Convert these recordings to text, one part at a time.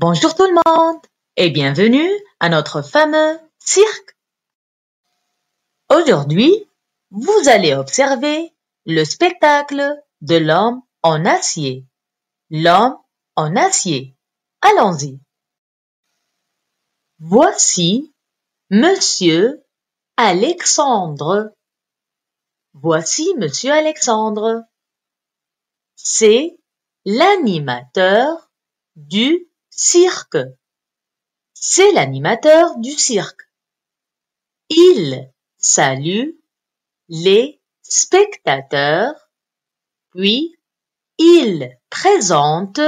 Bonjour tout le monde et bienvenue à notre fameux cirque. Aujourd'hui, vous allez observer le spectacle de l'homme en acier. L'homme en acier. Allons-y. Voici Monsieur Alexandre. Voici Monsieur Alexandre. C'est l'animateur du cirque. C'est l'animateur du cirque. Il salue les spectateurs, puis il présente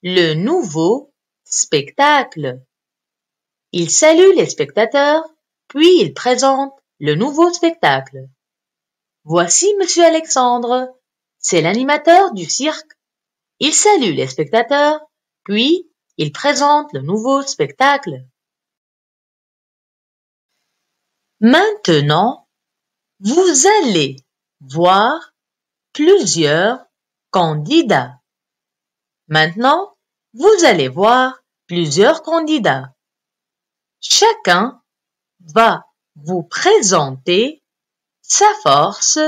le nouveau spectacle. Il salue les spectateurs, puis il présente le nouveau spectacle. Voici Monsieur Alexandre, c'est l'animateur du cirque. Il salue les spectateurs, puis il présente le nouveau spectacle. Maintenant, vous allez voir plusieurs candidats. Maintenant, vous allez voir plusieurs candidats. Chacun va vous présenter sa force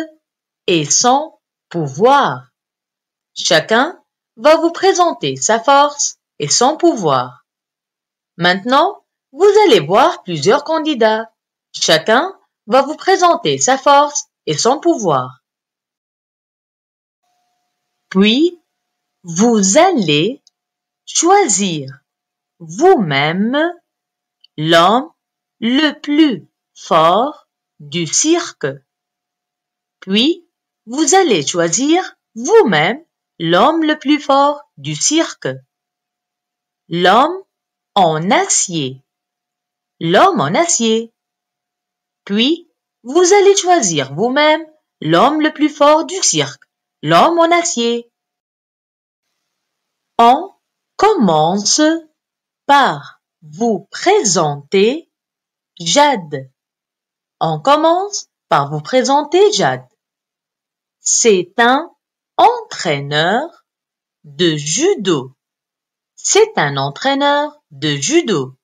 et son pouvoir. Chacun va vous présenter sa force et son pouvoir. Maintenant, vous allez voir plusieurs candidats. Chacun va vous présenter sa force et son pouvoir. Puis, vous allez choisir vous-même l'homme le plus fort du cirque. Puis, vous allez choisir vous-même l'homme le plus fort du cirque. L'homme en acier. L'homme en acier. Puis, vous allez choisir vous-même l'homme le plus fort du cirque. L'homme en acier. On commence par vous présenter Jade. On commence par vous présenter Jade. C'est un entraîneur de judo. C'est un entraîneur de judo.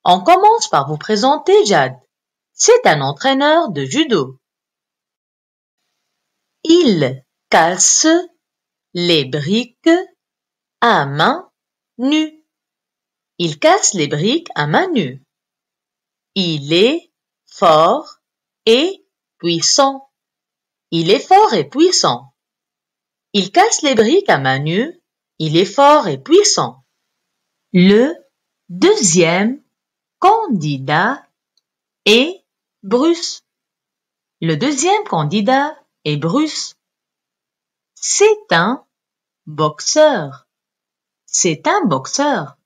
On commence par vous présenter Jade. C'est un entraîneur de judo. Il casse les briques à main nue. Il casse les briques à main nue. Il est fort et puissant. Il est fort et puissant. Il casse les briques à main nue. Il est fort et puissant. Le deuxième candidat est Bruce. Le deuxième candidat est Bruce. C'est un boxeur. C'est un boxeur.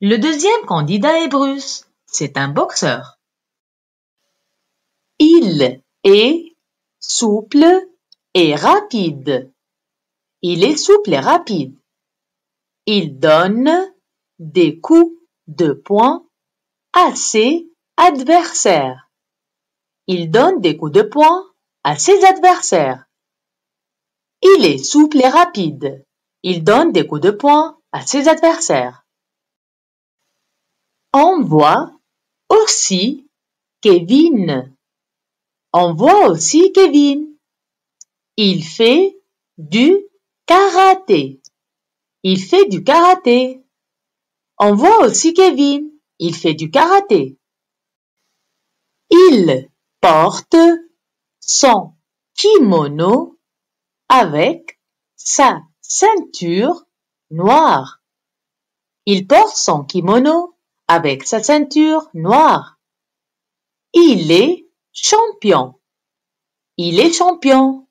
Le deuxième candidat est Bruce. C'est un boxeur. Il est souple et rapide. Il est souple et rapide. Il donne des coups de poing à ses adversaires. Il donne des coups de poing à ses adversaires. Il est souple et rapide. Il donne des coups de poing à ses adversaires. On voit aussi Kevin. On voit aussi Kevin. Il fait du karaté. Il fait du karaté. On voit aussi Kevin. Il fait du karaté. Il porte son kimono avec sa ceinture noire. Il porte son kimono avec sa ceinture noire. Il est champion. Il est champion.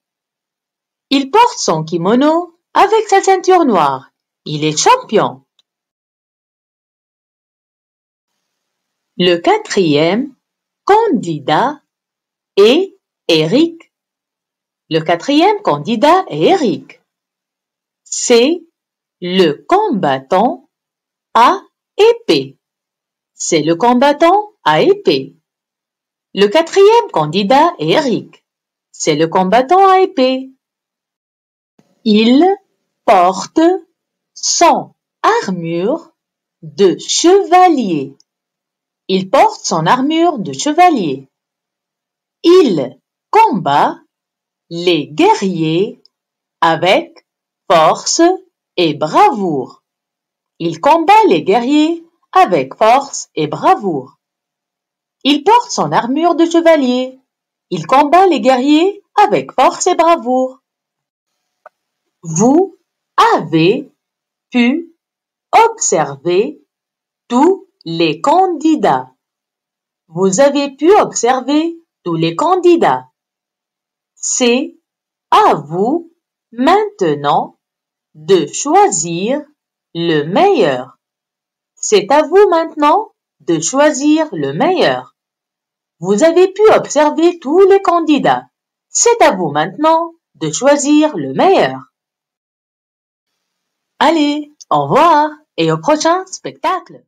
Il porte son kimono avec sa ceinture noire. Il est champion. Le quatrième candidat est Eric. Le quatrième candidat est Eric. C'est le combattant à épée. C'est le combattant à épée. Le quatrième candidat est Eric. C'est le combattant à épée. Il porte son armure de chevalier. Il porte son armure de chevalier. Il combat les guerriers avec force et bravoure. Il combat les guerriers avec force et bravoure. Il porte son armure de chevalier. Il combat les guerriers avec force et bravoure. Vous avez pu observer tous les candidats. Vous avez pu observer tous les candidats. C'est à vous maintenant de choisir le meilleur. C'est à vous maintenant de choisir le meilleur. Vous avez pu observer tous les candidats. C'est à vous maintenant de choisir le meilleur. Allez, au revoir et au prochain spectacle.